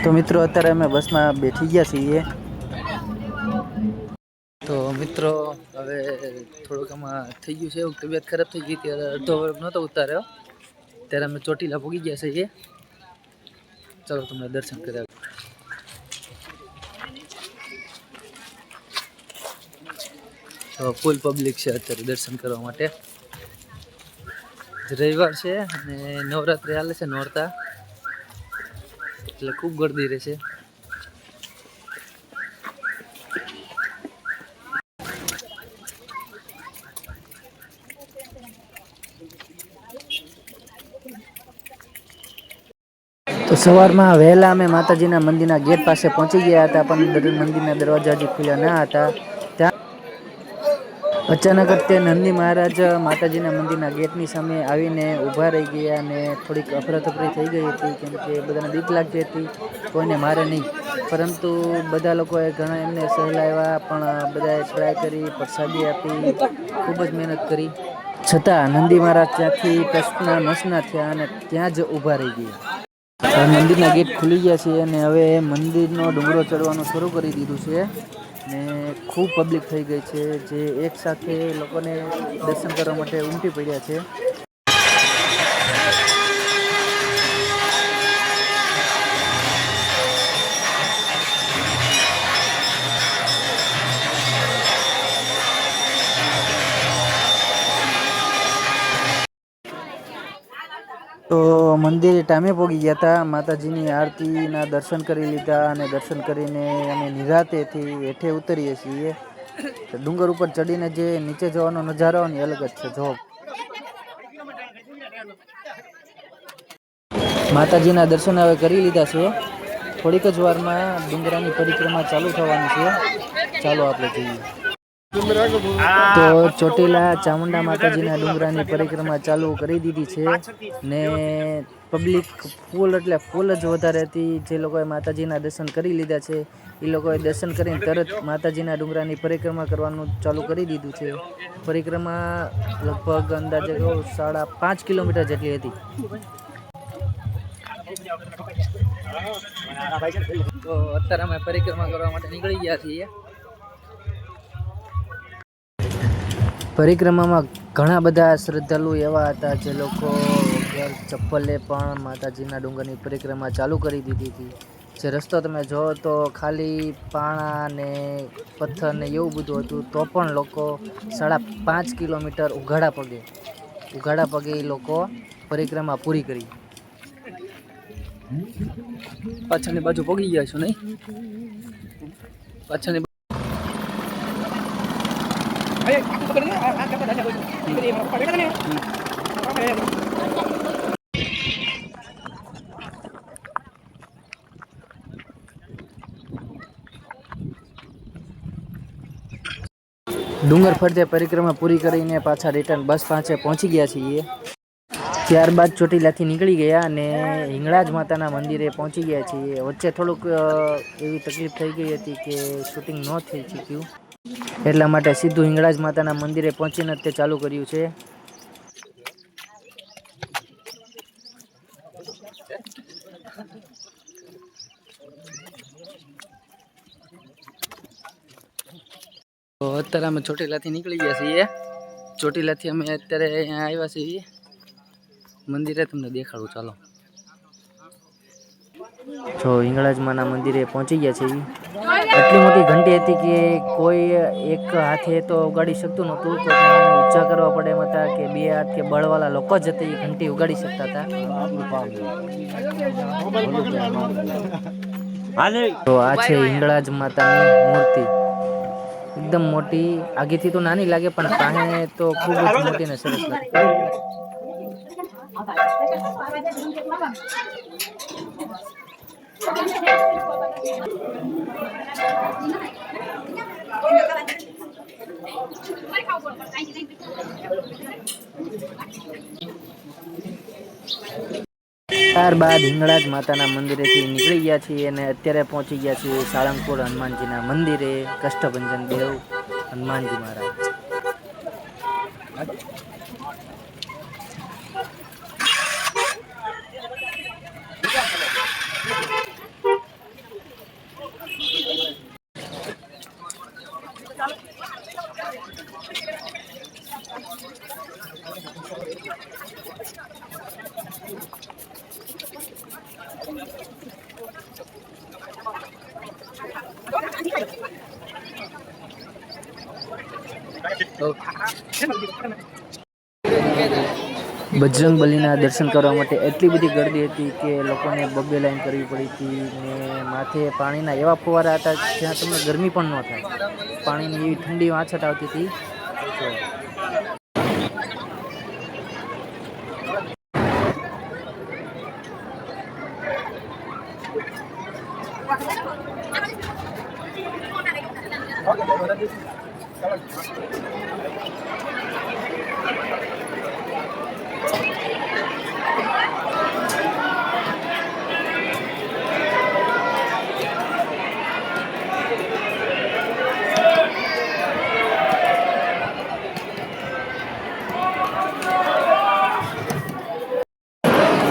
તો મિત્રો અત્યારે અમે બસમાં બેઠી ગયા છીએ. તો મિત્રો હવે થોડુંક આમાં થઈ ગયું છે, એવું તબિયત ખરાબ થઈ ગઈ ત્યારે અડધો વર્ગ નહોતો ઉતાર્યો, ત્યારે અમે ચોટીલા પહોંચી ગયા છીએ. ચાલો તમને દર્શન કર્યા. તો ફૂલ પબ્લિક છે અત્યારે દર્શન કરવા માટે. રવિવાર છે અને નવરાત્રિ હાલે છે, નોરતા એટલે ખૂબ ગરદી રહેશે. તો સવારમાં વહેલા અમે માતાજીના મંદિરના ગેટ પાસે પહોંચી ગયા હતા, પણ મંદિરના દરવાજા હજી ખુલ્યા ના હતા. ત્યાં અચાનક જ તે નંદી મહારાજ માતાજીના મંદિરના ગેટની સામે આવીને ઊભા રહી ગયા અને થોડીક અફરાતફરી થઈ ગઈ હતી, કેમ કે બધાને બીક લાગતી હતી કોઈને મારે નહીં. પરંતુ બધા લોકોએ ઘણા એમને સહેલાવ્યા, પણ બધાએ ટ્રાય કરી, પ્રસાદી આપી, ખૂબ જ મહેનત કરી, છતાં નંદી મહારાજ ત્યાંથી ટસના મસના થયા અને ત્યાં જ ઊભા રહી ગયા. મંદિરના ગેટ ખુલી ગયા છે અને હવે મંદિરનો ડુંગરો ચડવાનું શરૂ કરી દીધું છે ને ખૂબ પબ્લિક થઈ ગઈ છે, જે એક સાથે લોકોને દર્શન કરવા માટે ઉમટી પડ્યા છે. તો મંદિરે ટાઈમે પહોંચી ગયા હતા, માતાજીની આરતીના દર્શન કરી લીધા અને દર્શન કરીને અમે નિરાંતેથી હેઠે ઉતરીએ છીએ. ડુંગર ઉપર ચડીને જે નીચે જવાનો નજારો ને અલગ જ છે. જો માતાજીના દર્શન હવે કરી લીધા છે, થોડીક જ વારમાં ડુંગરાની પરિક્રમા ચાલુ થવાની છે. ચાલો આપણે જઈએ. તો ચોટીલા ચામુંડા માતાજીના ડુંગરાની પરિક્રમા ચાલુ કરી દીધી છે ને પબ્લિક ફૂલ એટલે ફૂલ જ વધારે હતી. જે લોકોએ માતાજીના દર્શન કરી લીધા છે એ લોકોએ દર્શન કરીને તરત માતાજીના ડુંગરાની પરિક્રમા કરવાનું ચાલુ કરી દીધું છે. પરિક્રમા લગભગ અંદાજે 5.5 કિલોમીટર જેટલી હતી. તો અત્યારે અમે પરિક્રમા કરવા માટે નીકળી ગયા છીએ. પરિક્રમામાં ઘણા બધા શ્રદ્ધાળુ એવા હતા જે લોકો વગર ચપ્પલે પણ માતાજીના ડુંગરની પરિક્રમા ચાલુ કરી દીધી હતી. જે રસ્તો તમે જો તો ખાલી પાણા ને પથ્થર ને એવું બધું હતું, તો પણ લોકો 5.5 કિલોમીટર ઉઘાડા પગે એ લોકો પરિક્રમા પૂરી કરી. પાછળની બાજુ પગી ગયા છો નહીં? પાછળની ડુંગર ફરતે પરિક્રમા પૂરી કરીને પાછા રિટર્ન બસ પાસે પહોંચી ગયા છીએ. ત્યારબાદ ચોટીલાથી નીકળી ગયા અને હિંગળાજ માતાના મંદિરે પહોંચી ગયા છીએ. વચ્ચે થોડુંક એવી તકલીફ થઈ ગઈ હતી કે શૂટિંગ ન થઈ શક્યું, એટલા માટે સીધું હિંગળાજ માતાના મંદિરે પહોંચીને તે ચાલુ કર્યું છે. તો અત્યારે અમે ચોટીલાથી નીકળી ગયા છીએ. ચોટીલાથી અમે અત્યારે અહીંયા આવ્યા છીએ મંદિરે, તમને દેખાડું ચાલો. જો હિંગળાજમાના મંદિરે પહોંચી ગયા છે. એટલી મોટી ઘંટી હતી કે કોઈ એક હાથે તો ઉગાડી શકતું નહોતું, તો ઊંચા કરવા પડે એમ હતા કે 2 હાથ કે બળવાળા લોકો જ હતી એ ઘંટી ઉગાડી શકતા હતા. તો આ છે હિંગળાજ માતાની મૂર્તિ, એકદમ મોટી. આગેથી તો નાની લાગે પણ પાસે તો ખૂબ જ મોટી ને સરસ લાગે. ત્યારબાદ હિંગળાજ માતાના મંદિરેથી નીકળી ગયા છીએ અને અત્યારે પહોંચી ગયા છીએ સાળંગપુર હનુમાનજીના મંદિરે. કષ્ટભંજન દેવ હનુમાનજી મહારાજ. બજરંગબલીના દર્શન કરવા માટે એટલી બધી ગર્દી હતી કે લોકોને બબ્બે લાઈન કરવી પડી હતી ને માથે પાણીના એવા ફુવારા હતા જ્યાં તમને ગરમી પણ ન થાય. પાણીની એવી ઠંડી વાછટ આવતી હતી.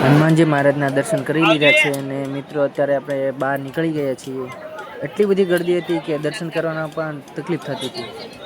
હનુમાનજી મહારાજના દર્શન કરી લીધા છે અને મિત્રો અત્યારે આપણે બહાર નીકળી ગયા છીએ. એટલી બધી ગર્દી હતી કે દર્શન કરવાના પણ તકલીફ થતી હતી.